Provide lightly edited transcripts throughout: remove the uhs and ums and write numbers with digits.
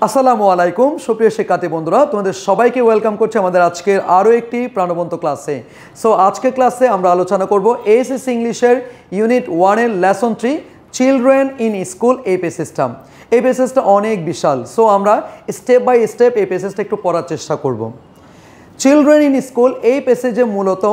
আসসালামু আলাইকুম সুপ্রিয় শিক্ষার্থী বন্ধুরা, তোমাদের সবাইকে ওয়েলকাম করছি আমাদের আজকের আরও একটি প্রাণবন্ত ক্লাসে। সো আজকের ক্লাসে আমরা আলোচনা করব এসএসসি ইংলিশের ইউনিট 1 এর লেসন 3 চিলড্রেন ইন স্কুল এই প্যাসেজটা। এই প্যাসেজটা অনেক বিশাল, সো আমরা স্টেপ বাই স্টেপ এই প্যাসেজটা একটু পড়ার চেষ্টা করব। চিলড্রেন ইন স্কুল এই প্যাসেজে মূলত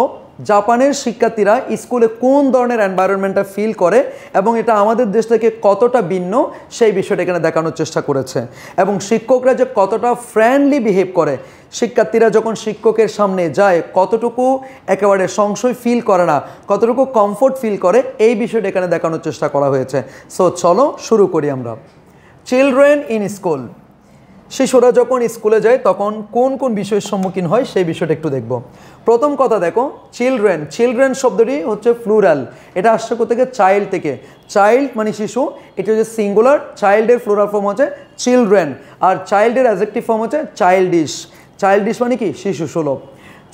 জাপানের শিক্ষার্থীরা স্কুলে কোন ধরনের এনভায়রনমেন্টটা ফিল করে এবং এটা আমাদের দেশ থেকে কতটা ভিন্ন সেই বিষয়টা এখানে দেখানোর চেষ্টা করেছে, এবং শিক্ষকরা যে কতটা ফ্রেন্ডলি বিহেভ করে, শিক্ষার্থীরা যখন শিক্ষকের সামনে যায় কতটুকু একেবারে সংশয় ফিল করে না, কতটুকু কমফোর্ট ফিল করে, এই বিষয়টা এখানে দেখানোর চেষ্টা করা হয়েছে। সো চলো শুরু করি আমরা। চিলড্রেন ইন স্কুল, শিশুরা যখন স্কুলে যায় তখন কোন কোন বিষয়ের সম্মুখীন হয় সেই বিষয়টা একটু দেখব। প্রথম কথা দেখো, চিলড্রেন, চিলড্রেন শব্দটি হচ্ছে প্লুরাল, এটা আসছে কোথা থেকে? চাইল্ড থেকে। চাইল্ড মানে শিশু, এটা হচ্ছে সিঙ্গুলার, চাইল্ডের প্লুরাল ফর্ম হচ্ছে চিলড্রেন, আর চাইল্ডের অ্যাডজেক্টিভ ফর্ম হচ্ছে চাইল্ডিশ। চাইল্ডিশ মানে কি? শিশু সুলভ।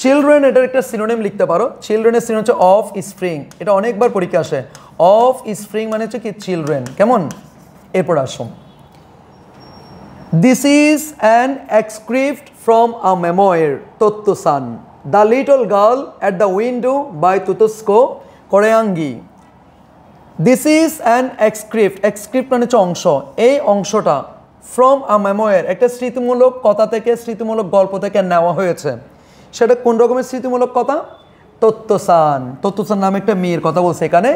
চিলড্রেন এটার একটা সিনোনিম লিখতে পারো, চিলড্রেনের সিনোনিম হচ্ছে অফ স্প্রিং, এটা অনেকবার পরীক্ষা আসে। অফ স্প্রিং মানে হচ্ছে কি? চিলড্রেন। কেমন? এরপর আসুন, This is an excerpt from a memoir, Totto-san, The Little Girl at the Window by Tutsuko Koreangi. This is an excerpt, excerpt মানে হচ্ছে অংশ, এই অংশটা from a memoir, একটা স্মৃতিমূলক কথা থেকে, স্মৃতিমূলক গল্প থেকে নেওয়া হয়েছে। সেটা কোন রকমের স্মৃতিমূলক কথা? Totto-san, Totto-san নামে একটা মেয়ের কথা বলছে এখানে।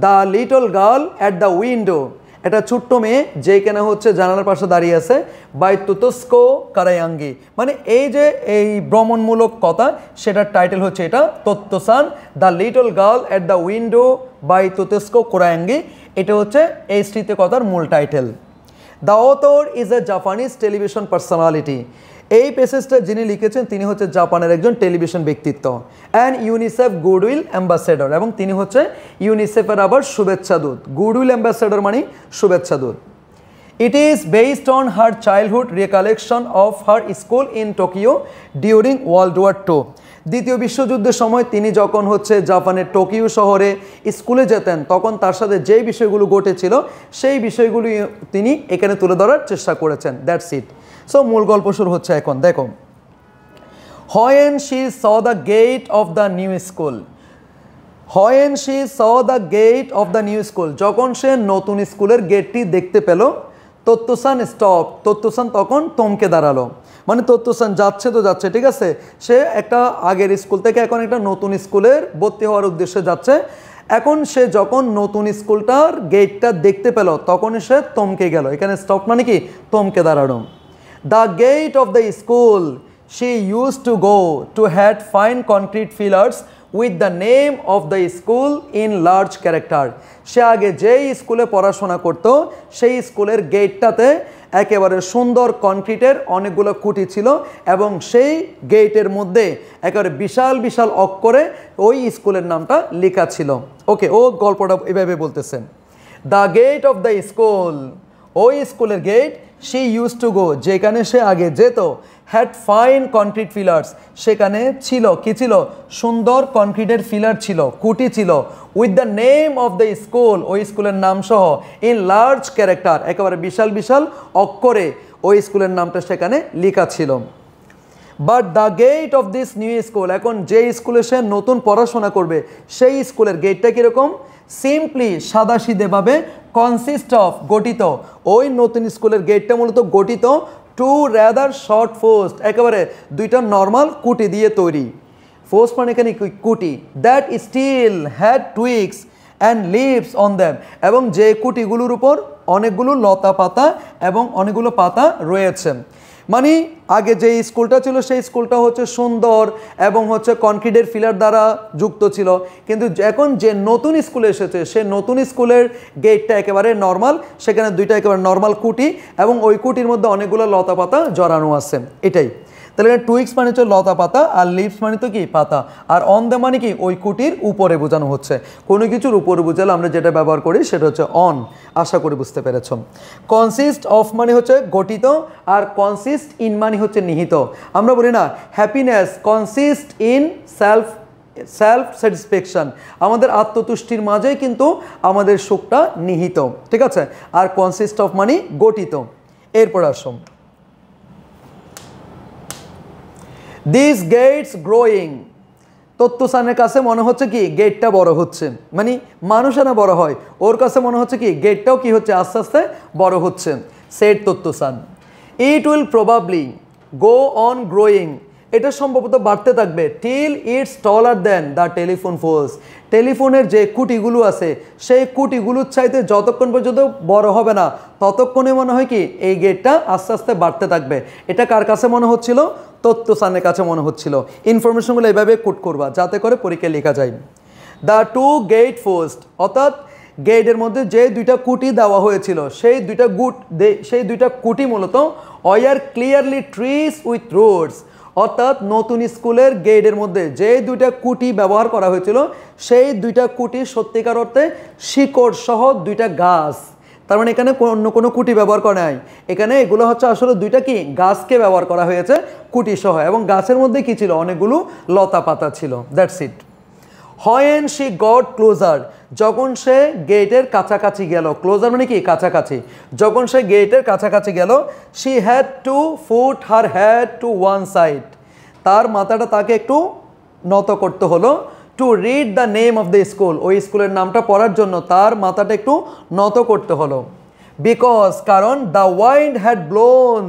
The Little Girl at the Window, এটা ছোট্ট মেয়ে যেখানে হচ্ছে জানালার পাশে দাঁড়িয়ে আছে, বাই তুতস্কো কারায়াঙ্গি, মানে এই যে এই ভ্রমণমূলক কথা, সেটার টাইটেল হচ্ছে এটা Totto-chan, the little girl at the window by Tetsuko Kuroyanagi, এটা হচ্ছে এই স্মৃতিকথার মূল title. The author is a Japanese television personality, এই প্যাসেজটা যিনি লিখেছেন তিনি হচ্ছে জাপানের একজন টেলিভিশন ব্যক্তিত্ব, অ্যান্ড ইউনিসেফ গুডউইল অ্যাম্বাসেডর, এবং তিনি হচ্ছে ইউনিসেফের আবার শুভেচ্ছা দূত। গুডউইল অ্যাম্বাসেডর মানে শুভেচ্ছা দূত। It is based on her childhood recollection of her school in Tokyo during World War II, দ্বিতীয় বিশ্বযুদ্ধের সময় তিনি যখন হচ্ছে জাপানের টোকিও শহরে স্কুলে যেতেন তখন তার সাথে যেই বিষয়গুলো ঘটেছিল সেই বিষয়গুলি তিনি এখানে তুলে ধরার চেষ্টা করেছেন। That's it. সো মূল গল্প শুরু হচ্ছে এখন। দেখো, When she saw the gate of the new school, When she saw the gate of the new school, যখন সে নতুন স্কুলের গেটটি দেখতে পেল, তোত্তোসান স্টপ, তোত্তোসান তখন থমকে দাঁড়ালো। মানে তোত্তোসান যাচ্ছে তো যাচ্ছে, ঠিক আছে, সে একটা আগের স্কুল থেকে এখন একটা নতুন স্কুলের ভর্তি হওয়ার উদ্দেশ্যে যাচ্ছে। এখন সে যখন নতুন স্কুলটার গেটটা দেখতে পেল তখন সে থমকে গেল। এখানে স্টপ মানে কি? থমকে দাঁড়ানো। The gate of the school she used to go to had fine concrete pillars with the name of the school in large character. সে আগে যেই স্কুলে পড়াশোনা করত সেই স্কুলের গেটটাতে একেবারে সুন্দর কনক্রিটের অনেকগুলো খুঁটি ছিল, এবং সেই গেটের মধ্যে একেবারে বিশাল বিশাল অক্ষরে ওই স্কুলের নামটা লেখা ছিল। ওকে, ও গল্পটা এভাবে বলতেছেন। The gate of the school, ওই স্কুলের gate, she use to go, যেখানে সে আগে যেত, হ্যাড ফাইন কনক্রিট ফিলার্স, সেখানে ছিল কি? ছিল সুন্দর কনক্রিটের ফিলার ছিল, খুঁটি ছিল, with the name of the school, ওই স্কুলের নাম সহ, ইন লার্জ ক্যারেক্টার, একেবারে বিশাল বিশাল অক্ষরে ওই স্কুলের নামটা সেখানে লেখা ছিল। But the gate of this new school, এখন যে স্কুলে সে নতুন পড়াশোনা করবে সেই স্কুলের গেটটা কীরকম? সিম্পলি, সাদাসিধেভাবে, কনসিস্ট অফ, গঠিত, ওই নতুন স্কুলের গেটটা মূলত গঠিত টু রেদার শর্ট পোস্ট, একেবারে দুইটা নর্মাল কুটি দিয়ে তৈরি। পোস্ট মানে এখানে কুটি, that still had twigs and leaves on them, এবং যে কুটিগুলোর উপর অনেকগুলো লতা পাতা এবং অনেকগুলো পাতা রয়েছে। মানে আগে যে স্কুলটা ছিল সেই স্কুলটা হচ্ছে সুন্দর এবং হচ্ছে কনক্রিটের ফিলার দ্বারা যুক্ত ছিল, কিন্তু এখন যে নতুন স্কুলে এসেছে সে নতুন স্কুলের গেটটা একেবারে নর্মাল, সেখানে দুইটা একেবারে নর্মাল কুটি এবং ওই কুটির মধ্যে অনেকগুলো লতা পাতা জড়ানো আছে। এটাই তাহলে টুইক্স মানে হচ্ছে লতা পাতা, আর লিভস মানে তো কি? পাতা, আর অন দ্য মানে কি? ওই কুটির উপরে বোঝানো হচ্ছে। কোনো কিছুর উপরে বোঝালে আমরা যেটা ব্যবহার করি সেটা হচ্ছে অন। আশা করি বুঝতে পেরেছ। কনসিস্ট অফ মানে হচ্ছে গঠিত, আর কনসিস্ট ইন মানে হচ্ছে নিহিত। আমরা বলি না happiness consist in self satisfaction, আমাদের আত্মতুষ্টির মাঝেই কিন্তু আমাদের সুখটা নিহিত, ঠিক আছে। আর কনসিস্ট অফ মানে গঠিত। এরপর আসুন, দিস গেটস গ্রোয়িং, তত্ত্বসানের কাছে মনে হচ্ছে কি গেটটা বড় হচ্ছে, মানে মানুষেরা বড় হয়, ওর কাছে মনে হচ্ছে কি গেটটাও কি হচ্ছে আস্তে আস্তে বড় হচ্ছে। Said Totto-chan, it will probably go on growing, এটা সম্ভবত বাড়তে থাকবে till it's taller than the telephone poles, টেলিফোনের যে কুটিগুলো আছে সেই কুটিগুলোর চাইতে যতক্ষণ পর্যন্ত বড় হবে না ততক্ষণে মনে হয় কি এই গেটটা আস্তে আস্তে বাড়তে থাকবে। এটা কার কাছে মনে হচ্ছিল? তত্ত্বসানের কাছে মনে হচ্ছিল। ইনফরমেশনগুলো এইভাবে কোট করবা যাতে করে পরীক্ষায় লেখা যায়। দ্য টু গেট পোস্ট, অর্থাৎ গেটের মধ্যে যে দুইটা কুটি দেওয়া হয়েছিল সেই দুইটা কুটি মূলত were clearly trees with roots, অর্থাৎ নতুন স্কুলের গেটের মধ্যে যে দুইটা কুটি ব্যবহার করা হয়েছিল সেই দুইটা কুটি সত্যিকার অর্থে শিকড় সহ দুইটা গাছ, তার মানে এখানে অন্য কোনো কুটি ব্যবহার করা নাই, এখানে এগুলো হচ্ছে আসলে দুইটা কি গাছকে ব্যবহার করা হয়েছে কুটি সহ, এবং গাছের মধ্যে কি ছিল অনেকগুলো লতা পাতা ছিল। That's it. When she got closer, যখন সে গেটের কাছাকাছি গেল, ক্লোজার মানে কি কাছাকাছি, যখন সে গেটের কাছাকাছি গেল, she had to foot her head to one side, তার মাথাটা তাকে একটু নত করতে হলো, two read the name of the school, ওই স্কুলের নামটা পড়ার জন্য তার মাথাটা একটু নত করতে হলো। বিকজ, কারণ the wind had blown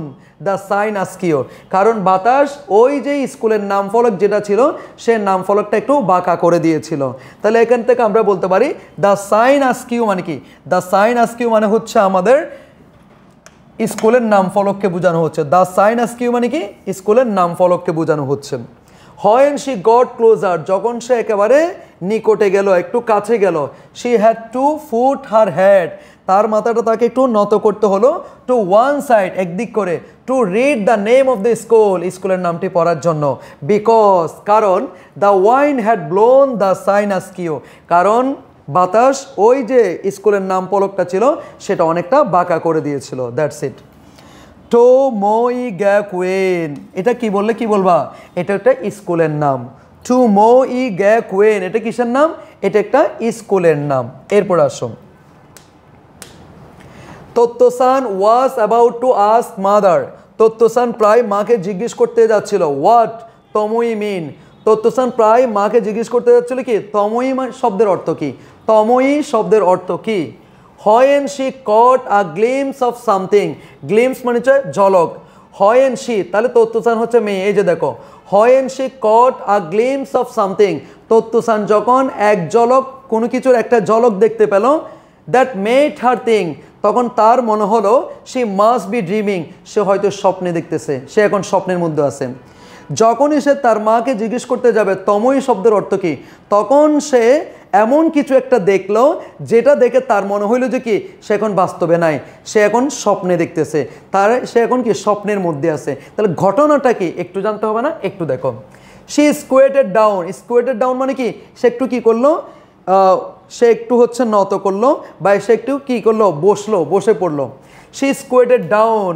the sign askew, কারণ বাতাস ওই যে স্কুলের নাম ফলক যেটা ছিল সে নাম ফলকটা একটু বাঁকা করে দিয়েছিল। তাহলে এখান থেকে আমরা বলতে পারি দ্য সাইন আস্কিও মানে কি, দ্য সাইন আস্কিও মানে হচ্ছে আমাদের স্কুলের নাম ফলককে বোঝানো হচ্ছে। দ্য সাইন আস্কিও মানে কি স্কুলের নাম ফলককে বোঝানো হচ্ছে। হোয়েন শি গট ক্লোজার, যখন সে একেবারে নিকটে গেল, একটু কাছে গেল, she had to foot her head, তার মাথাটা তাকে একটু নত করতে হলো, টু ওয়ান সাইড একদিক করে, to read the name of the school, স্কুলের নামটি পড়ার জন্য। বিকজ, কারণ the wind had blown the sign askew, কারণ বাতাস ওই যে স্কুলের নাম ফলকটা ছিল সেটা অনেকটা বাঁকা করে দিয়েছিল। That's it. টো মই গ্যাকুয়েন, এটা কি বললে কি বলবা? এটা একটা স্কুলের নাম। টু মই গ্যাকুয়েন, এটা কিসের নাম? এটা একটা স্কুলের নাম। এরপর আসো, Totto-chan was about to ask mother, Totto-chan প্রায় মাকে জিজ্ঞেস করতে যাচ্ছিল হোয়াট তমই মিন, তত্ত্বসান প্রায় মাকে জিজ্ঞেস করতে যাচ্ছিল কি তমই শব্দের অর্থ কি, তমই শব্দের অর্থ কি। When she caught a glimpse of something, glimpse মানে হচ্ছে ঝলক, হোয়েন শি তাহলে তত্ত্বসান হচ্ছে মেয়ে, এই যে দেখো, when she caught a glimpse of something, Totto-chan যখন এক ঝলক কোনো কিছুর একটা ঝলক দেখতে পেল, দ্যাট মেড হার থিং, তখন তার মনে হলো শি মাস্ট বি ড্রিমিং, সে হয়তো স্বপ্নে দেখতেছে, সে এখন স্বপ্নের মধ্যে আছে। যখনই সে তার মাকে জিজ্ঞেস করতে যাবে তমই শব্দের অর্থ কী, তখন সে এমন কিছু একটা দেখলো যেটা দেখে তার মনে হইলো যে কি সে এখন বাস্তবে নাই, সে এখন স্বপ্নে দেখতেছে, সে এখন কি স্বপ্নের মধ্যে আছে। তাহলে ঘটনাটা কি একটু জানতে হবে না? একটু দেখো, শি স্কোয়েটেড ডাউন, স্কোয়েটেড ডাউন মানে কি সে একটু কি করলো, সে একটু হচ্ছে নত করলো, বা সে একটু কি করলো বসলো, বসে পড়লো। শি স্কোয়েটেড ডাউন,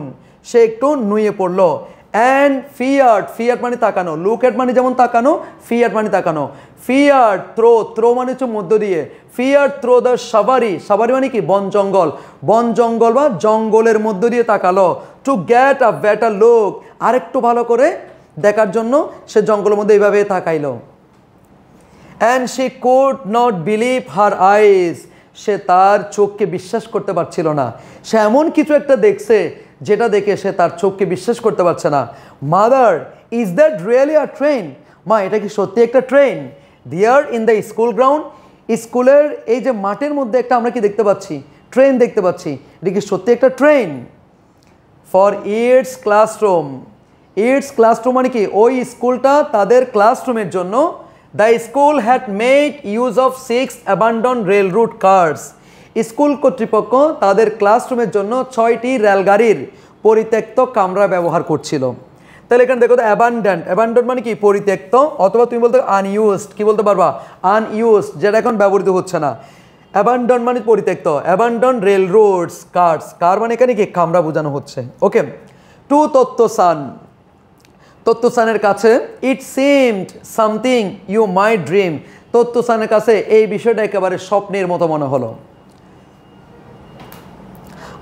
সে একটু নুয়ে পড়লো। অ্যান্ড ফিয়ার্ড, ফিয়ার্ড মানে তাকানো, লুক এট মানে যেমন তাকানো, ফিয়ার্ড মানে তাকানো। ফিয়ার্ড থ্রো, থ্রো মানে হচ্ছে মধ্য দিয়ে, ফিয়ার্ড থ্রো দ্য সাবারি, সাবারি মানে কি বন জঙ্গল, বন জঙ্গল বা জঙ্গলের মধ্য দিয়ে তাকালো। To get a better look, আরেকটু ভালো করে দেখার জন্য সে জঙ্গলের মধ্যে এইভাবে তাকাইলো। And she could not believe her eyes, সে তার চোখকে বিশ্বাস করতে পারছিল না, সে এমন কিছু একটা দেখছে যেটা দেখে সে তার চোখকে বিশ্বাস করতে পারছে না। Mother, is that really a train, মা এটা কি সত্যি একটা ট্রেন? There in the school ground, স্কুলের এই যে মাঠের মধ্যে একটা আমরা কি দেখতে পাচ্ছি, ট্রেন দেখতে পাচ্ছি, এটা কি সত্যি একটা train? For its classroom, its classroom মানে কি ওই স্কুলটা তাদের ক্লাসরুমের জন্য, the school had made use of 6 abandon rail road cars, school কর্তৃপক্ষ তাদের ক্লাসরুমের জন্য 6টি রেলগাড়ির পরিত্যক্ত কামরা ব্যবহার করছিল। তাহলে এখানে দেখো তো অ্যাবান্ডন্ট, অ্যাবান্ডন্ট মানে কি পরিত্যক্ত, অথবা তুমি বলতে আনইউজড, কি বলতে পারবা আনইউজড, যেটা এখন ব্যবহৃত হচ্ছে না। অ্যাবান্ডন মানে পরিত্যক্ত, অ্যাবান্ডন রেল রোডস কার্স, কার মানে এখানে কি কামরা বোঝানো হচ্ছে। ওকে, টু তত্ত্বসান, তত্ত্বসানের কাছে it seemed something you might dream, তত্ত্বসানের কাছে এই বিষয়টা একেবারে স্বপ্নের মতো মনে হলো।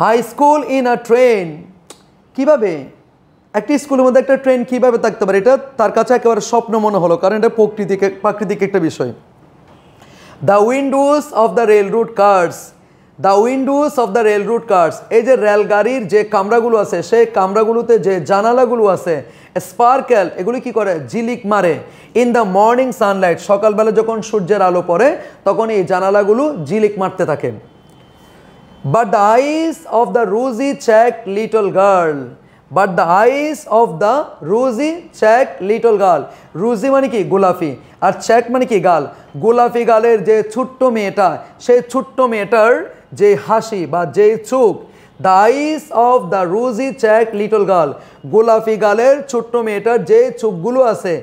High school in a train, কিভাবে একটি স্কুলের মধ্যে একটা ট্রেন কীভাবে থাকতে পারে, এটা তার কাছে একেবারে স্বপ্ন মনে হলো, কারণ এটা প্রাকৃতিক একটা বিষয়। The windows of the railroad cars, the windows of the railroad cars, এই যে রেলগাড়ির যে কামরাগুলো আছে সেই কামরাগুলোতে যে জানালাগুলো আছে, স্পার্কেল, এগুলি কি করে, ঝিলিক মারে। ইন দ্য মর্নিং সানলাইট, সকালবেলা যখন সূর্যের আলো পড়ে তখন এই জানালাগুলো ঝিলিক মারতে থাকে। But the eyes of the rosy cheeked little girl, but the eyes of the rosy cheeked little girl, rosy মানে কি গোলাপি, আর চেক মানে কি গাল, গোলাপি গালের যে ছোট্ট মেয়েটা, সেই ছোট্ট মেয়েটার যে হাসি বা যে চোখ, the eyes of the rosy cheek little girl, গোলাপি গালের ছোট্ট মেয়েটার যে চোখগুলো আছে,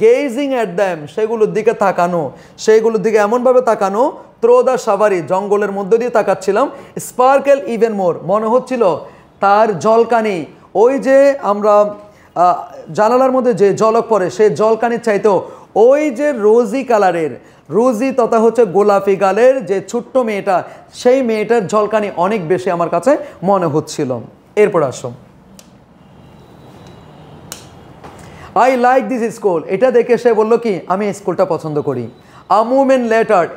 গেজিং অ্যাট দ্যাম, সেগুলোর দিকে তাকানো, সেইগুলোর দিকে এমনভাবে তাকানো, থ্রো দ্য সাভারি, জঙ্গলের মধ্যে দিয়ে তাকাচ্ছিলাম, স্পার্কেল ইভেন মোর, মনে হচ্ছিল তার জলকানি, ওই যে আমরা জানালার মধ্যে যে জলক পড়ে সেই জলকানির চাইতেও ওই যে রোজি কালারের, রোজি তথা হচ্ছে গোলাপি গালের যে ছোট্ট মেয়েটা, সেই মেয়েটার ঝলকানি অনেক বেশি আমার কাছে মনে হচ্ছিল। এরপর আসো, আই লাইক দিস স্কুল, এটা দেখে সে বললো কি আমি স্কুলটা পছন্দ করি। আ মুমেন্ট লেটার,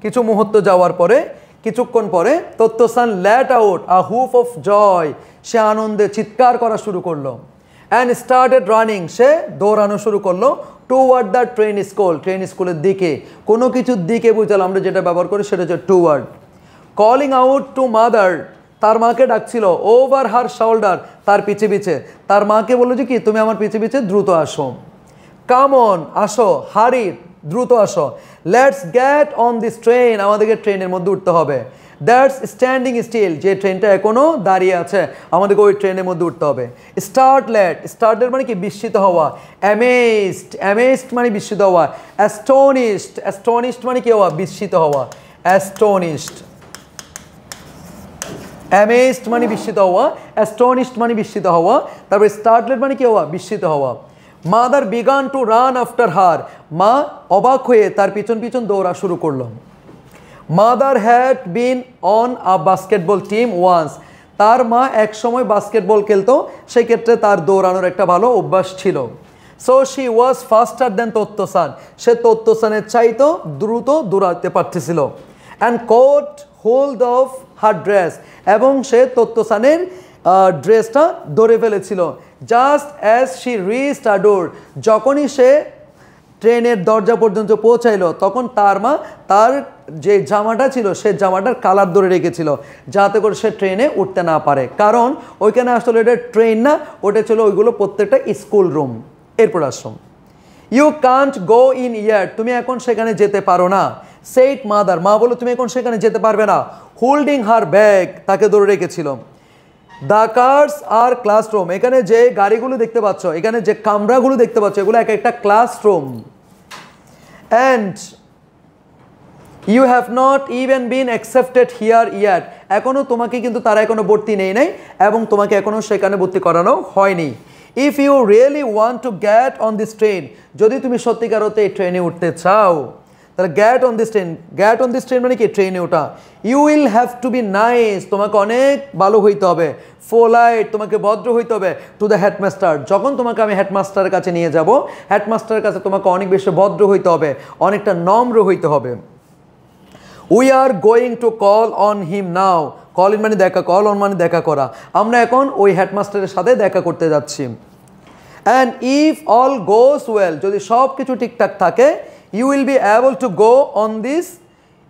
কিছু মুহূর্ত যাওয়ার পরে, কিছুক্ষণ পরে, Tottochan let out a whoop of joy, সে আনন্দে চিৎকার করা শুরু করলো। অ্যান্ড স্টার্টেড রানিং, সে দৌড়ানো শুরু করলো, toward the train school, train স্কুলের দিকে, কোনো কিছুর দিকে বুঝলাম আমরা যেটা ব্যবহার করি সেটা হচ্ছে toward. Calling out to mother, তার মাকে ডাকছিল, ওভার হার শোল্ডার, তার পিছে পিছে, তার মাকে বললো যে কি তুমি আমার পিছে পিছে দ্রুত আসো। কাম অন, আসো, হারি, দ্রুত আসো। Let's get on this train, আমাদেরকে ট্রেনের মধ্যে উঠতে হবে। দ্যাটস স্ট্যান্ডিং স্টিল, যে ট্রেনটা এখনো দাঁড়িয়ে আছে আমাদেরকে ওই ট্রেনের মধ্যে উঠতে হবে। স্টার্ট লেট, স্টার্টের মানে কি বিস্মিত হওয়া। অ্যামেজড, অ্যামেজড মানে বিস্মিত হওয়া। অ্যাস্টনিশড, অ্যাস্টনিশড মানে কি হওয়া, বিস্মিত হওয়া। অ্যাস্টনিশড, অ্যামেজড মানে বিস্মিত হওয়া, অ্যাস্টনিশড মানে বিস্মিত হওয়া, তারপরে স্টার্টলেট মানে কি হওয়া, বিস্মিত হওয়া। Mother began to run after her, মা অবাক হয়ে তার পিছন পিছন দৌড়া শুরু করলো। Mother had been on a basketball team once, তার মা এক সময় বাস্কেটবল খেলতো, সেক্ষেত্রে তার দৌড়ানোর একটা ভালো অভ্যাস ছিল। সো শি ওয়াজ ফাস্টার দেন তত্ত্বসান, সে তত্ত্বসানের চাইতো দ্রুত দৌড়াতে পারতেছিল। And caught hold of her dress, এবং সে তত্ত্বসানের ড্রেসটা ধরে ফেলেছিল। Just as she reached a door, যখনই সে ট্রেনের দরজা পর্যন্ত পৌঁছাইলো তখন তার মা তার যে জামাটা ছিল সে জামাটার কালার ধরে রেখেছিল, যাতে করে সে ট্রেনে উঠতে না পারে, কারণ ওইখানে আসলে এটা ট্রেন না, ওটা ছিল ওইগুলো প্রত্যেকটা স্কুল রুম। এরপর আসুন, ইউ কান্ট গো ইন ইয়ার, তুমি এখন সেখানে যেতে পারো না। সেইট মাদার, মা বলো তুমি এখন সেখানে যেতে পারবে না। হোল্ডিং হার ব্যাগ, তাকে ধরে রেখেছিল। দ্য কার্স আর ক্লাসরুম, এখানে যে গাড়িগুলো দেখতে পাচ্ছ, এখানে যে কামরাগুলো দেখতে পাচ্ছ, এগুলো এক একটা classroom. And you have not even been accepted here year, এখনও তোমাকে কিন্তু তারা এখনও ভর্তি নেই নাই এবং তোমাকে এখনও সেখানে ভর্তি করানো হয়নি। If you really want to get on this train, যদি তুমি সত্যিকার অর্থে এই ট্রেনে উঠতে চাও, তাহলে get on this train, get on this train মানে কি ট্রেনে ওঠা। You will have to be nice, তোমাকে অনেক ভালো হইতে হবে। পোলাইট, তোমাকে ভদ্র হইতে হবে। টু দ্য হেডমাস্টার, যখন তোমাকে আমি হেডমাস্টারের কাছে নিয়ে যাব, হেডমাস্টারের কাছে তোমাকে অনেক বেশি ভদ্র হইতে হবে, অনেকটা নম্র হইতে হবে। We are going to call on him now, call in মানে দেখা, কল অন মানে দেখা করা, আমরা এখন ওই হেডমাস্টারের সাথে দেখা করতে যাচ্ছি। And if all goes well, যদি সব কিছু ঠিকঠাক থাকে, you will be able to go on this,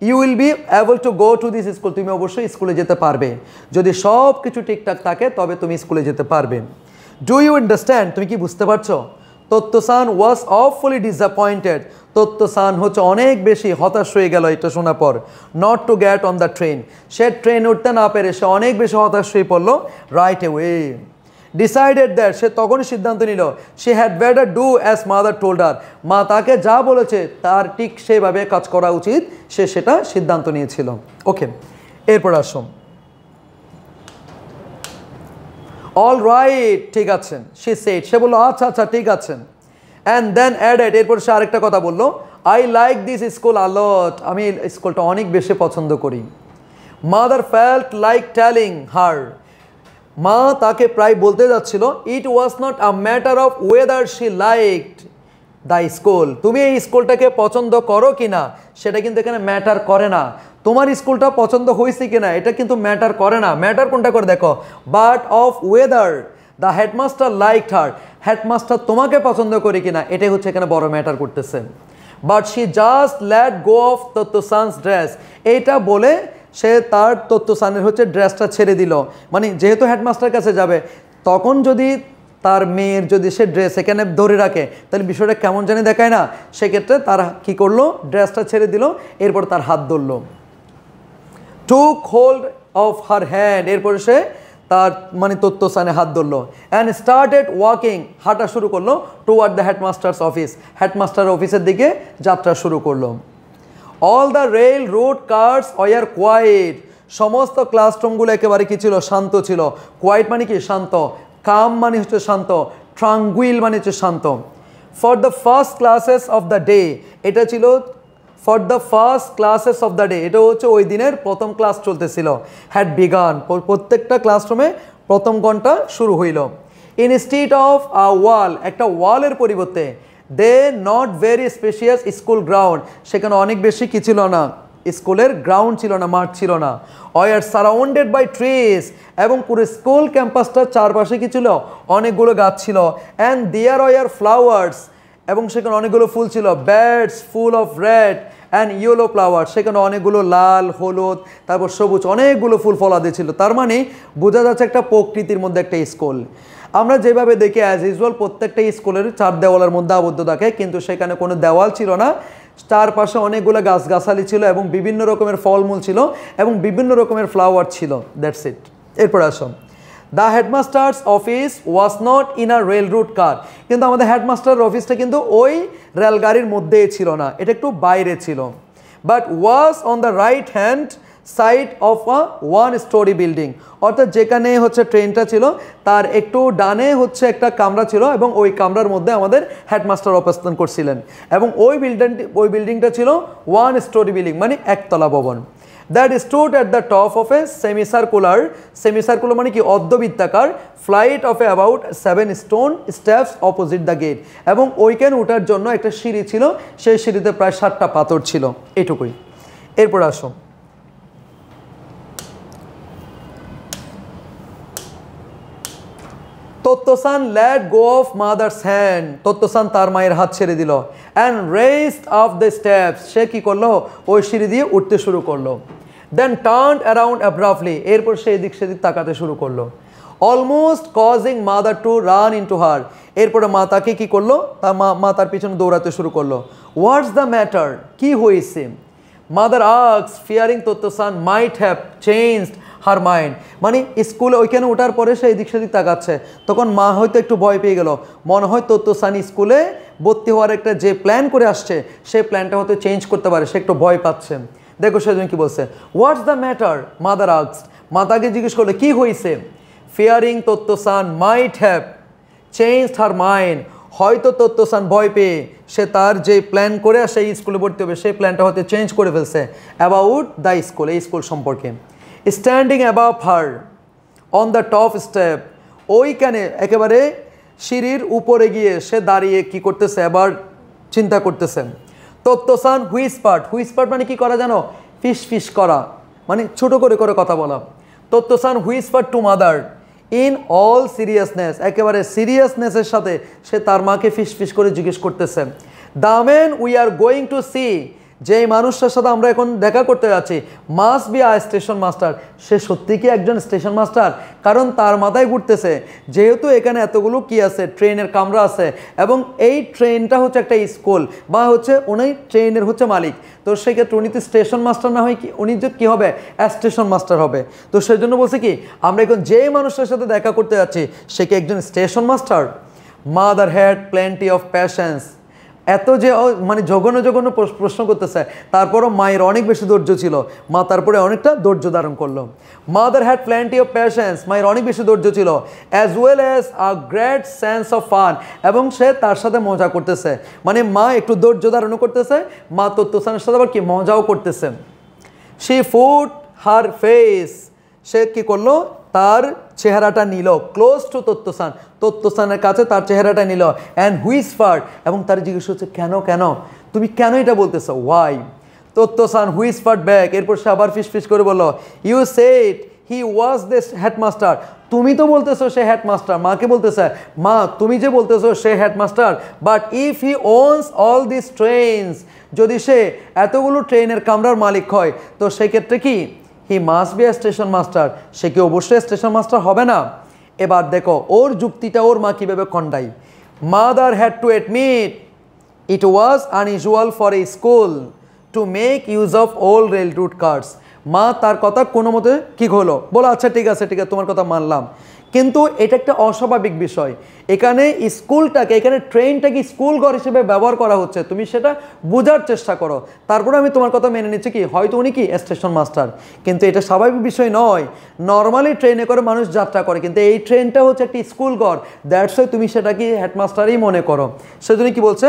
you will be able to go to this school, তুমি অবশ্যই স্কুলে যেতে পারবে। যদি সব কিছু ঠিকঠাক থাকে তবে তুমি স্কুলে যেতে পারবে। ডু ইউ আন্ডারস্ট্যান্ড, তুমি কি বুঝতে পারছো? তত্ত্বসান ওয়াজ অফুলি ডিসঅ্যাপয়েন্টেড, তত্ত্বসান হচ্ছে অনেক বেশি হতাশ হয়ে গেল এটা শোনার পর। Not to get on the train, say train উঠতে না পেরে সে অনেক বেশি হতাশ হয়ে পড়লো। রাইট এওয়ে ডিসাইডেড দ্যাট, সে তখনই সিদ্ধান্ত নিল, she had better do as mother told her, মা তাকে যা বলেছে তার ঠিক সেভাবে কাজ করা উচিত, সে সেটা সিদ্ধান্ত নিয়েছিল। ওকে, এরপর আসুন। অল রাইট, ঠিক আছেন, শি সেড, সে বললো আচ্ছা আচ্ছা ঠিক আছেন। অ্যান্ড দেন অ্যাডেড, এরপর সে আরেকটা কথা বললো, I like this school a lot, আমি স্কুলটা অনেক বেশি পছন্দ করি। Mother felt like telling her, মা তাকে প্রায় বলতে যাচ্ছিল, it was not a matter of whether she liked the school, তুমি এই স্কুলটাকে পছন্দ করো কি না সেটা কিন্তু এখানে ম্যাটার করে না। তোমার স্কুলটা পছন্দ হয়েছে কিনা এটা কিন্তু ম্যাটার করে না। ম্যাটার কোনটা করে দেখো, but of whether the headmaster liked her, headmaster তোমাকে পছন্দ করে কিনা এটাই হচ্ছে এখানে বড় ম্যাটার করতেছে। But she just let go of Tottochan's dress, এইটা বলে সে তার তত্ত্বসানের হচ্ছে ড্রেসটা ছেড়ে দিল। মানে যেহেতু হেডমাস্টার কাছে যাবে, তখন যদি তার মেয়ের যদি সে ড্রেস এখানে ধরে রাখে তাহলে বিষয়টা কেমন জানি দেখায় না। সেক্ষেত্রে তারা কি করলো, ড্রেসটা ছেড়ে দিল, এরপর তার হাত ধরলো, টুক হোল্ড অফ হার হ্যান্ড, এরপরে সে তার মানে তত্ত্বস্থানে হাত ধরলো, অ্যান্ড স্টার্টেড ওয়াকিং, হাঁটা শুরু করলো, toward the headmaster's office, headmaster অফিসের দিকে যাত্রা শুরু করলো। All the rail road cars were quiet, সমস্ত ক্লাসরুমগুলো একেবারে কি ছিল, শান্ত ছিল। কোয়াইট মানে কি শান্ত, কাম মানে হচ্ছে শান্ত, ট্রাঙ্গুইল মানে হচ্ছে শান্ত। For the first classes of the day, এটা ছিল for the first classes of the day, এটা হচ্ছে ওই দিনের প্রথম ক্লাস চলতেছিল। হ্যাড বিগান, প্রত্যেকটা ক্লাসরুমে প্রথম ঘন্টা শুরু হইল। ইনস্টিড অফ আ ওয়াল, একটা ওয়ালের পরিবর্তে, they not very spacious school ground, সেখানে অনেক বেশি কি ছিল না, স্কুলের গ্রাউন্ড ছিল না, মাঠ ছিল না। ওয়ার সারাউন্ডেড বাই ট্রিজ, এবং পুরো স্কুল ক্যাম্পাসটার চারপাশে কি ছিল, অনেকগুলো গাছ ছিল। অ্যান্ড দেয়ার ওয়ার ফ্লাওয়ার্স, এবং সেখানে অনেকগুলো ফুল ছিল। ব্যাডস full of red and yellow flower, সেখানে অনেকগুলো লাল, হলুদ, তারপর সবুজ, অনেকগুলো ফুল ফলাদি ছিল। তার মানে বোঝা যাচ্ছে একটা প্রকৃতির মধ্যে একটা স্কুল। আমরা যেভাবে দেখি অ্যাজ ইউজুয়াল প্রত্যেকটা স্কুলের চার দেওয়ালের মধ্যে আবদ্ধ থাকে, কিন্তু সেখানে কোনো দেওয়াল ছিল না, চারপাশে অনেকগুলো গাছগাছালি ছিল এবং বিভিন্ন রকমের ফলমূল ছিল এবং বিভিন্ন রকমের ফ্লাওয়ার ছিল। That's it. এরপর আসো, the headmaster's office was not in a rail road car, কিন্তু আমাদের হেডমাস্টার অফিসটা কিন্তু ওই রেলগাড়ির মধ্যেই ছিল না, এটা একটু বাইরে ছিল। But was on the right hand side of a one story building, অর্থাৎ যেখানে হচ্ছে ট্রেনটা ছিল তার একটু ডানে হচ্ছে একটা কামরা ছিল এবং ওই কামরার মধ্যে আমাদের হেডমাস্টার অবস্থান করছিলেন। এবং ওই বিল্ডিংটা ছিল ওয়ান স্টোরি বিল্ডিং, মানে একতলা ভবন। That stood at the top of a semicircular, semicircular মানে কি অর্ধবৃত্তাকার, flight of a about 7 stone steps opposite the gate, এবং ওইখানে ওঠার জন্য একটা সিঁড়ি ছিল, সেই সিঁড়িতে প্রায় 7টা পাথর ছিল। এটুকুই। এরপর আসো, Tottochan let go of mother's hand, Tottochan তার মায়ের হাত ছেড়ে দিল। And rest of the steps, সে কি করলো, ওই সিঁড়ি দিয়ে উঠতে শুরু করলো। দেন টার্নড অ্যারাউন্ড অ্যাব্রাপ্টলি, এরপর সে এদিক সেদিক তাকাতে শুরু করলো। Almost causing mother to run into her, এরপরে মা তাকে কি করলো, মা তার পিছনে দৌড়াতে শুরু করলো। হোয়াটস দ্য ম্যাটার, কি হয়েছে? Mother asks fearing Tottochan might have changed her mind, মানে স্কুলে ওইখানে ওঠার পরে সে এদিক সেদিক তাকাচ্ছে, তখন মা হয়তো একটু ভয় পেয়ে গেল, মনে হয় তত্ত্বসান স্কুলে ভর্তি হওয়ার একটা যে প্ল্যান করে আসছে সেই প্ল্যানটা হয়তো চেঞ্জ করতে পারে, সে একটু ভয় পাচ্ছে। দেখো সেজন্য কি বলছে, what's the matter mother asked, মাতাকে জিজ্ঞেস করলো কি হয়েছে। Fearing Tottochan might have changed her mind, হয়তো তত্ত্বসান ভয় পেয়ে সে তার যে প্ল্যান করে আসে এই স্কুলে ভর্তি হবে সেই প্ল্যানটা হয়তো চেঞ্জ করে ফেলছে অ্যাবাউট দ্য স্কুল, এই স্কুল সম্পর্কে। Standing above her on the top step, ওইখানে একেবারে সিঁড়ির উপরে গিয়ে সে দাঁড়িয়ে কি করতেছে, আবার চিন্তা করতেছে। তত্ত্বসান হুইসপার্ট, হুইসপার্ট মানে কি করা জানো, ফিস ফিস করা, মানে ছোট করে করে কথা বলা। Tottochan whispered to mother in all seriousness, একেবারে সিরিয়াসনেসের সাথে সে তার মাকে ফিস ফিস করে জিজ্ঞেস করতেছে। The man we are going to see, যেই মানুষটার সাথে আমরা এখন দেখা করতে যাচ্ছি, must be a station master, সে সত্যি কি একজন স্টেশন মাস্টার? কারণ তার মাথায় ঘুরতেছে যেহেতু এখানে এতগুলো কি আছে, ট্রেনের কামরা আছে এবং এই ট্রেনটা হচ্ছে একটা স্কুল বা হচ্ছে উনি ট্রেনের হচ্ছে মালিক, তো সেক্ষেত্রে উনি তো স্টেশন মাস্টার না হয় কি, উনি যে কী হবে, স্টেশন মাস্টার হবে। তো সেই জন্য বলছে কি, আমরা এখন যেই মানুষটার সাথে দেখা করতে যাচ্ছি সে কি একজন station master? Mother had plenty of patience, এত যে মানে জঘন্য জঘন্য প্রশ্ন করতেছে, তারপরও মায়ের অনেক বেশি ধৈর্য ছিল, মা তারপরে অনেকটা ধৈর্য ধারণ করলো। Mother had plenty of patience, মায়ের অনেক বেশি ধৈর্য ছিল, as well as a great sense of fun, এবং সে তার সাথে মজা করতেছে, মানে মা একটু ধৈর্য ধারণও করতেছে, মা তত্ত্বসানের সাথে আবার কি মজাও করতেছে। শি ফুট হার ফেস, সে কি করলো, তার চেহারাটা নিল, ক্লোজ টু তত্ত্বসান, তত্ত্বসানের কাছে তার চেহারাটা নিল, অ্যান্ড হুইসপার্ড, এবং তার জিজ্ঞেস হচ্ছে কেন কেন তুমি কেন এটা বলতেছো, ওয়াই। তত্ত্বসান হুইসপার্ড ব্যাক, এরপর সে আবার ফিসফিস করে বলল, you said he was this headmaster, তুমি তো বলতেছো সে হেডমাস্টার, মাকে বলতেছে, মা তুমি যে বলতেছো সে headmaster, but if he owns all this trains, যদি সে এতগুলো ট্রেনের কামরার মালিক হয় তো সেক্ষেত্রে কি he must be a station master, সে কি অবশ্যই স্টেশন মাস্টার হবে না। এবার দেখো ওর যুক্তিটা ওর মা কীভাবে খণ্ডায়। Mother had to admit it was unusual for a school to make use of old rail road cars, মা তার কথা কোনো মতে কী হলো, বলো আচ্ছা ঠিক আছে তোমার কথা মানলাম, কিন্তু এটা একটা অস্বাভাবিক বিষয়। এখানে স্কুলটাকে, এখানে ট্রেনটাকে স্কুল ঘর হিসেবে ব্যবহার করা হচ্ছে, তুমি সেটা বোঝার চেষ্টা করো, তারপরে আমি তোমার কথা মেনে নিচ্ছি কি হয়তো উনি কি স্টেশন মাস্টার, কিন্তু এটা স্বাভাবিক বিষয় নয়। নর্মালি ট্রেনে করে মানুষ যাত্রা করে, কিন্তু এই ট্রেনটা হচ্ছে একটি স্কুল ঘর, দ্যাটস ওয়াই তুমি সেটা কি হেডমাস্টারই মনে করো। সেজন্য কি বলছে,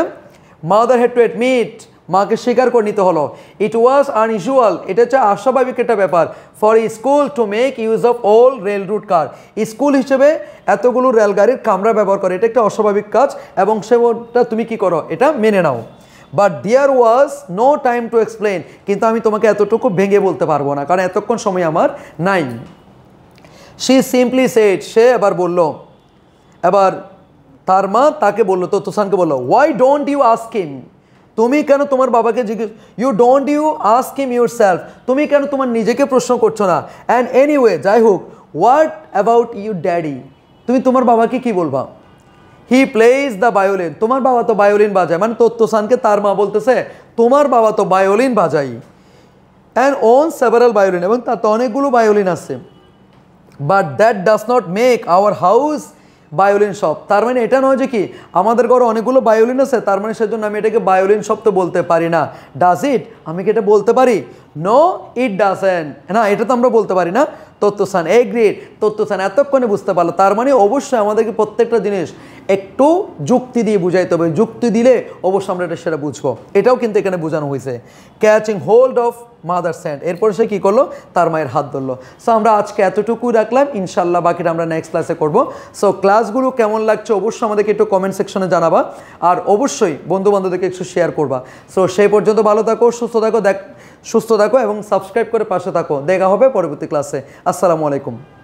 মাদার হ্যাড টু অ্যাডমিট, মাকে স্বীকার করে নিতে হলো, ইট ওয়াজ আনইউজুয়াল, এটা হচ্ছে অস্বাভাবিক একটা ব্যাপার, for school to make use of all rail road car, school হিসেবে এতগুলো রেলগাড়ির কামরা ব্যবহার করে, এটা একটা অস্বাভাবিক কাজ, এবং সেটা তুমি কি করো, এটা মেনে নাও। But there was no time to explain, কিন্তু আমি তোমাকে এতটুকু ভেঙে বলতে পারবো না, কারণ এতক্ষণ সময় আমার নাই। শি সিম্পলি সেড, সে এবার বলল, এবার তার মা তাকে বললো, তত্ত্বসানকে বললো, why don't you ask him, তুমি কেন তোমার বাবাকে জিজ্ঞেস, you don't you ask him yourself, তুমি কেন তোমার নিজেকে প্রশ্ন করছো না। অ্যান্ড এনিওয়ে, যাই হোক, হোয়াট অ্যাবাউট ইউ ড্যাডি, তুমি তোমার বাবাকে কি বলবা। হি প্লেজ দ্য ভায়োলিন, তোমার বাবা তো ভায়োলিন বাজায়, মানে তত্ত্বসানকে তার মা বলতেছে তোমার বাবা তো ভায়োলিন বাজাই, অ্যান্ড ওন সেভারাল ভায়োলিন, এবং তার তো অনেকগুলো ভায়োলিন আছে। But that does not make our house violin shop, তার মানে এটা নয় যে কি আমাদের ঘরে অনেকগুলো ভায়োলিন আছে তার মানে সেজন্য আমি এটাকে ভায়োলিন শপ তো বলতে পারি না। ডাজ ইট, আমি কি এটা বলতে পারি, নো ইট ডাজেন্ট, না এটা তো আমরা বলতে পারি না। তত্ত্বসান এগ্রিড, তত্ত্বসান এতক্ষণে বুঝতে পারলো, তার মানে অবশ্যই আমাদেরকে প্রত্যেকটা জিনিস একটু যুক্তি দিয়ে বুঝাইতে হবে, যুক্তি দিলে অবশ্যই আমরা এটা সেটা বুঝবো, এটাও কিন্তু এখানে বোঝানো হয়েছে। Catching hold of mother's hand, এরপরে সে কী করলো, তার মায়ের হাত ধরলো। সো আমরা আজকে এতটুকু রাখলাম, ইনশাল্লাহ বাকিটা আমরা নেক্সট ক্লাসে করবো। সো ক্লাসগুলো কেমন লাগছে অবশ্যই আমাদেরকে একটু কমেন্ট সেকশনে জানাবা, আর অবশ্যই বন্ধুবান্ধবদেরকে একটু শেয়ার করবা। সো সেই পর্যন্ত ভালো থাকো, সুস্থ থাকো এবং সাবস্ক্রাইব করে পাশে থাকো। দেখা হবে পরবর্তী ক্লাসে। আসসালামু আলাইকুম।